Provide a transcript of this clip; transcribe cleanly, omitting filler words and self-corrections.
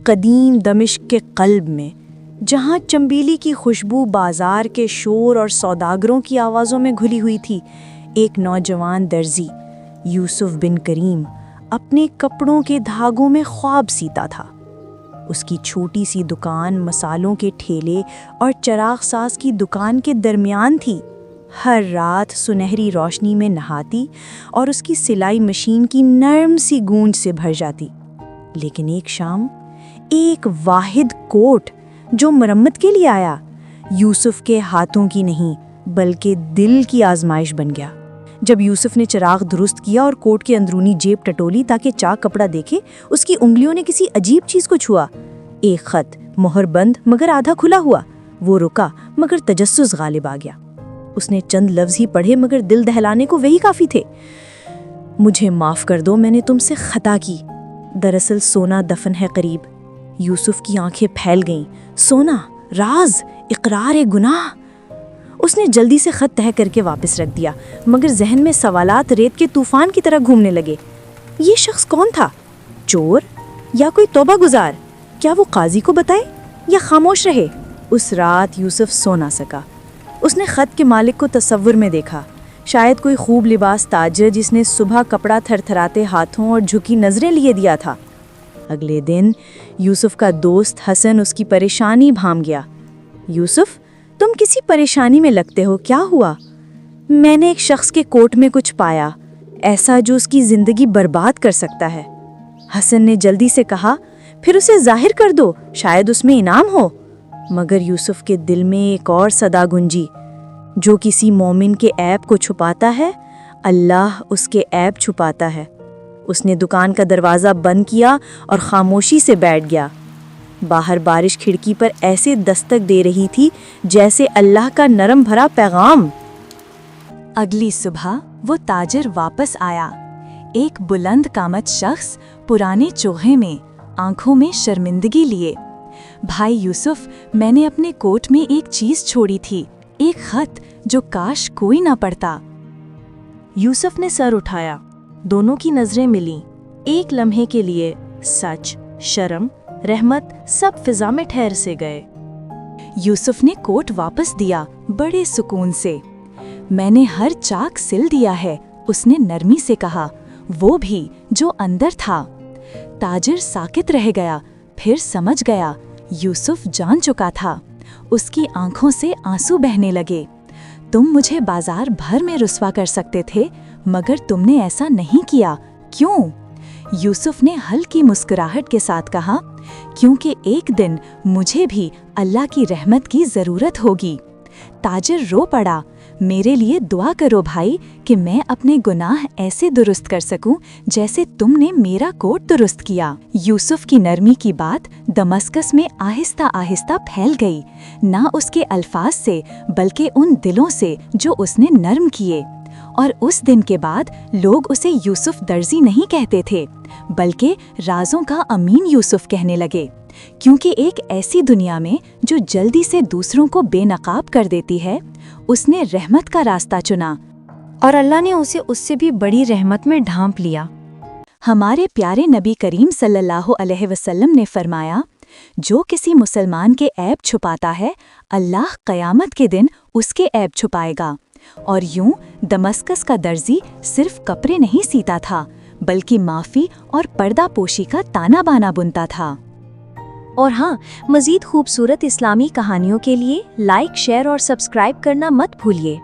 قدیم دمشق کے قلب میں، جہاں چمبیلی کی خوشبو بازار کے شور اور سوداگروں کی آوازوں میں گھلی ہوئی تھی، ایک نوجوان درزی یوسف بن کریم اپنے کپڑوں کے دھاگوں میں خواب سیتا تھا۔ اس کی چھوٹی سی دکان مسالوں کے ٹھیلے اور چراغ ساز کی دکان کے درمیان تھی۔ ہر رات سنہری روشنی میں نہاتی اور اس کی سلائی مشین کی نرم سی گونج سے بھر جاتی۔ لیکن ایک شام ایک واحد کوٹ جو مرمت کے لیے آیا، یوسف کے ہاتھوں کی نہیں بلکہ دل کی آزمائش بن گیا۔ جب یوسف نے چراغ درست کیا اور کوٹ کے اندرونی جیب ٹٹولی تاکہ چاک کپڑا دیکھے، اس کی انگلیوں نے کسی عجیب چیز کو چھوا۔ ایک خط، مہر بند مگر آدھا کھلا ہوا۔ وہ رکا مگر تجسس غالب آ گیا۔ اس نے چند لفظ ہی پڑھے مگر دل دہلانے کو وہی کافی تھے۔ مجھے معاف کر دو، میں نے تم سے خطا کی۔ دراصل سونا دفن ہے قریب۔ یوسف کی آنکھیں پھیل گئیں۔ سونا، راز، اقرار گناہ۔ اس نے جلدی سے خط تہہ کر کے واپس رکھ دیا، مگر ذہن میں سوالات ریت کے طوفان کی طرح گھومنے لگے۔ یہ شخص کون تھا؟ چور یا کوئی توبہ گزار؟ کیا وہ قاضی کو بتائے یا خاموش رہے؟ اس رات یوسف سو نہ سکا۔ اس نے خط کے مالک کو تصور میں دیکھا، شاید کوئی خوب لباس تاجر جس نے صبح کپڑا تھر تھراتے ہاتھوں اور جھکی نظریں لیے دیا تھا۔ اگلے دن یوسف کا دوست حسن اس کی پریشانی بھام گیا۔ یوسف، تم کسی پریشانی میں لگتے ہو، کیا ہوا؟ میں نے ایک شخص کے کوٹ میں کچھ پایا، ایسا جو اس کی زندگی برباد کر سکتا ہے۔ حسن نے جلدی سے کہا، پھر اسے ظاہر کر دو، شاید اس میں انعام ہو۔ مگر یوسف کے دل میں ایک اور صدا گونجی، جو کسی مومن کے عیب کو چھپاتا ہے، اللہ اس کے عیب چھپاتا ہے۔ اس نے دکان کا دروازہ بند کیا اور خاموشی سے بیٹھ گیا۔ باہر بارش کھڑکی پر ایسے دستک دے رہی تھی جیسے اللہ کا نرم بھرا پیغام۔ اگلی صبح وہ تاجر واپس آیا، ایک بلند قامت شخص پرانے چوغے میں، آنکھوں میں شرمندگی لیے۔ بھائی یوسف، میں نے اپنے کوٹ میں ایک چیز چھوڑی تھی، ایک خط جو کاش کوئی نہ پڑھتا۔ یوسف نے سر اٹھایا، دونوں کی نظریں ملیں۔ ایک لمحے کے لیے سچ، شرم، رحمت سب فضا میں ٹھہر سے گئے۔ یوسف نے کوٹ واپس دیا بڑے سکون سے۔ میں نے ہر چاک سل دیا ہے، اس نے نرمی سے کہا، وہ بھی جو اندر تھا۔ تاجر ساکت رہ گیا، پھر سمجھ گیا یوسف جان چکا تھا۔ اس کی آنکھوں سے آنسو بہنے لگے۔ تم مجھے بازار بھر میں رسوا کر سکتے تھے، مگر تم نے ایسا نہیں کیا، کیوں؟ یوسف نے ہلکی مسکراہٹ کے ساتھ کہا، کیونکہ ایک دن مجھے بھی اللہ کی رحمت کی ضرورت ہوگی۔ تاجر رو پڑا، میرے لیے دعا کرو بھائی کہ میں اپنے گناہ ایسے درست کر سکوں جیسے تم نے میرا کوٹ درست کیا۔ یوسف کی نرمی کی بات دمسکس میں آہستہ آہستہ پھیل گئی، نہ اس کے الفاظ سے بلکہ ان دلوں سے جو اس نے نرم کیے۔ اور اس دن کے بعد لوگ اسے یوسف درزی نہیں کہتے تھے بلکہ رازوں کا امین یوسف کہنے لگے، کیونکہ ایک ایسی دنیا میں جو جلدی سے دوسروں کو بے نقاب کر دیتی ہے، اس نے رحمت کا راستہ چنا اور اللہ نے اسے اس سے بھی بڑی رحمت میں ڈھانپ لیا۔ ہمارے پیارے نبی کریم صلی اللہ علیہ وسلم نے فرمایا، جو کسی مسلمان کے عیب چھپاتا ہے، اللہ قیامت کے دن اس کے عیب چھپائے گا۔ اور یوں دمسکس کا درزی صرف کپڑے نہیں سیتا تھا بلکہ معافی اور پردہ پوشی کا تانا بانا بنتا تھا۔ اور ہاں، مزید خوبصورت اسلامی کہانیوں کے لیے لائک، شیئر اور سبسکرائب کرنا مت بھولیے۔